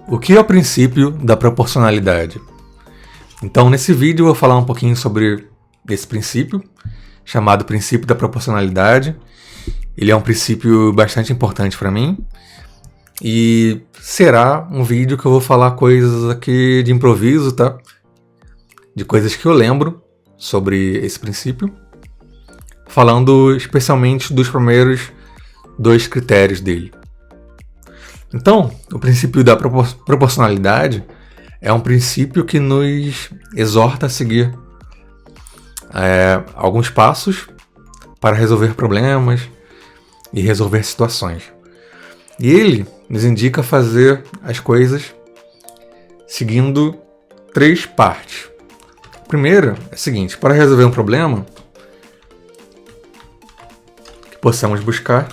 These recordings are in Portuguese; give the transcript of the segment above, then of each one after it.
O que é o princípio da proporcionalidade? Então, nesse vídeo eu vou falar um pouquinho sobre esse princípio, chamado princípio da proporcionalidade. Ele é um princípio bastante importante para mim e será um vídeo que eu vou falar coisas aqui de improviso, tá? De coisas que eu lembro sobre esse princípio, falando especialmente dos primeiros 2 critérios dele. Então, o princípio da proporcionalidade é um princípio que nos exorta a seguir alguns passos para resolver problemas e resolver situações. E ele nos indica fazer as coisas seguindo 3 partes. A primeira é a seguinte: para resolver um problema, que possamos buscar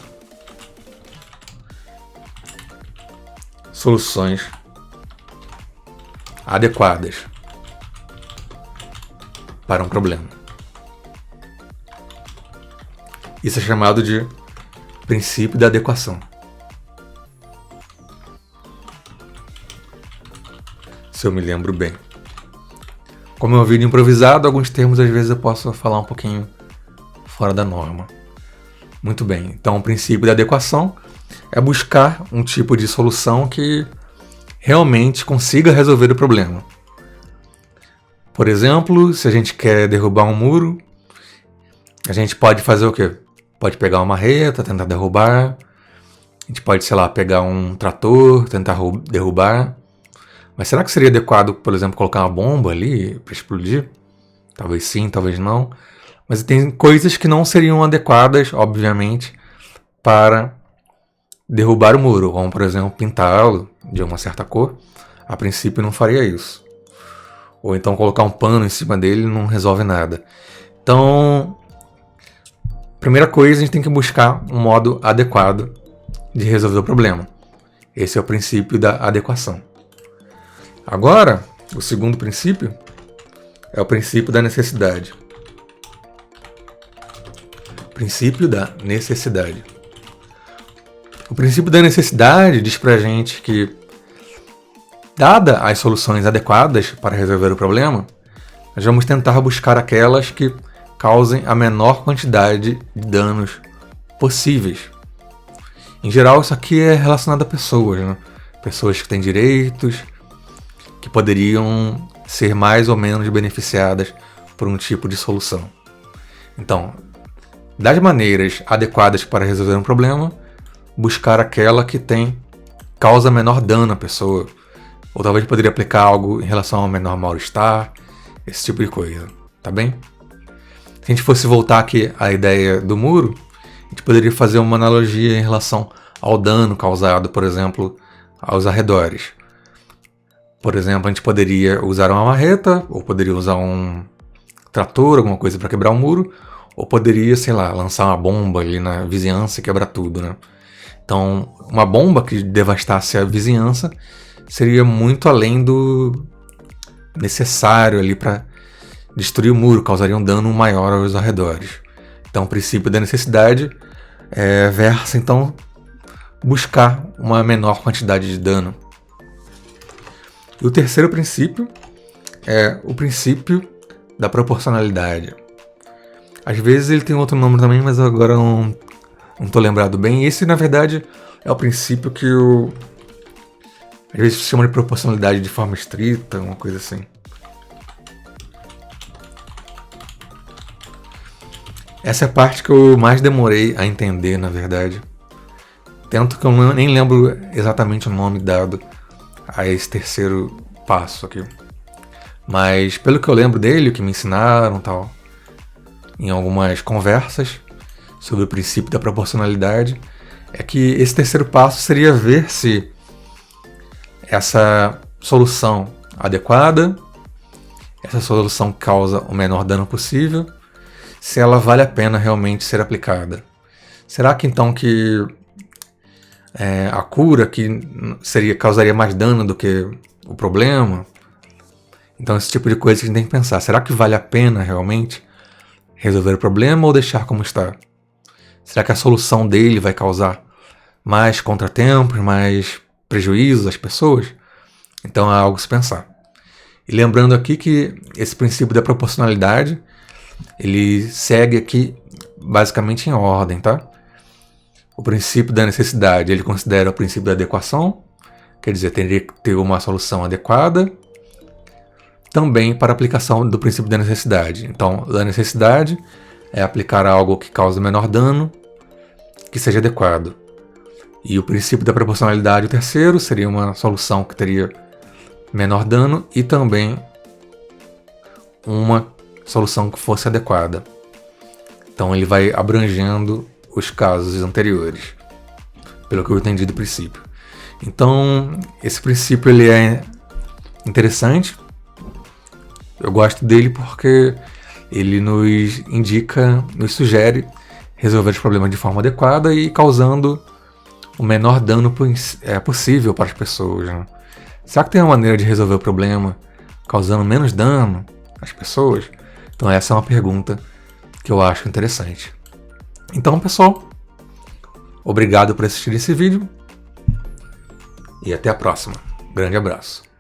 soluções adequadas para um problema. Isso é chamado de princípio da adequação. Se eu me lembro bem. Como é um vídeo improvisado, alguns termos às vezes eu posso falar um pouquinho fora da norma. Muito bem, então o princípio da adequação é buscar um tipo de solução que realmente consiga resolver o problema. Por exemplo, se a gente quer derrubar um muro, a gente pode fazer o quê? Pode pegar uma marreta, tentar derrubar. A gente pode, pegar um trator, tentar derrubar. Mas será que seria adequado, por exemplo, colocar uma bomba ali para explodir? Talvez sim, talvez não. Mas tem coisas que não seriam adequadas, obviamente, para derrubar o muro, como, por exemplo, pintá-lo de uma certa cor. A princípio não faria isso. Ou então colocar um pano em cima dele não resolve nada. Então, primeira coisa, a gente tem que buscar um modo adequado de resolver o problema. Esse é o princípio da adequação. Agora, o segundo princípio é o princípio da necessidade. Princípio da necessidade. O princípio da necessidade diz pra gente que, dada as soluções adequadas para resolver o problema, nós vamos tentar buscar aquelas que causem a menor quantidade de danos possíveis. Em geral, isso aqui é relacionado a pessoas, né? Pessoas que têm direitos, que poderiam ser mais ou menos beneficiadas por um tipo de solução. Então, das maneiras adequadas para resolver um problema, buscar aquela que causa menor dano à pessoa. Ou talvez poderia aplicar algo em relação ao menor mal-estar, esse tipo de coisa, tá bem? Se a gente fosse voltar aqui à ideia do muro, a gente poderia fazer uma analogia em relação ao dano causado, por exemplo, aos arredores. Por exemplo, a gente poderia usar uma marreta, ou poderia usar um trator, alguma coisa para quebrar o muro, ou poderia, lançar uma bomba ali na vizinhança e quebrar tudo, né? Então, uma bomba que devastasse a vizinhança seria muito além do necessário ali para destruir o muro, causaria um dano maior aos arredores. Então, o princípio da necessidade versa, então, buscar uma menor quantidade de dano. E o terceiro princípio é o princípio da proporcionalidade. Às vezes ele tem outro nome também, mas agora não estou lembrado bem. Esse, na verdade, é o princípio que às vezes se chama de proporcionalidade de forma estrita, uma coisa assim. Essa é a parte que eu mais demorei a entender, na verdade. Tanto que eu nem lembro exatamente o nome dado a esse terceiro passo aqui. Mas pelo que eu lembro dele, o que me ensinaram tal, em algumas conversas sobre o princípio da proporcionalidade, é que esse terceiro passo seria ver se essa solução adequada, essa solução que causa o menor dano possível, se ela vale a pena realmente ser aplicada. Será que então a cura que causaria mais dano do que o problema? Então esse tipo de coisa que a gente tem que pensar. Será que vale a pena realmente resolver o problema ou deixar como está? Será que a solução dele vai causar mais contratempos, mais prejuízos às pessoas? Então é algo a se pensar. E lembrando aqui que esse princípio da proporcionalidade, ele segue aqui basicamente em ordem, tá? O princípio da necessidade, ele considera o princípio da adequação, quer dizer, teria que ter uma solução adequada, também para a aplicação do princípio da necessidade. Então, a necessidade é aplicar algo que cause menor dano, que seja adequado. E o princípio da proporcionalidade, o terceiro, seria uma solução que teria menor dano e também uma solução que fosse adequada. Então ele vai abrangendo os casos anteriores, pelo que eu entendi do princípio. Então esse princípio ele é interessante. Eu gosto dele porque ele nos indica, nos sugere resolver os problemas de forma adequada e causando o menor dano possível para as pessoas, né? Será que tem uma maneira de resolver o problema causando menos dano às pessoas? Então essa é uma pergunta que eu acho interessante. Então, pessoal, obrigado por assistir esse vídeo e até a próxima. Grande abraço.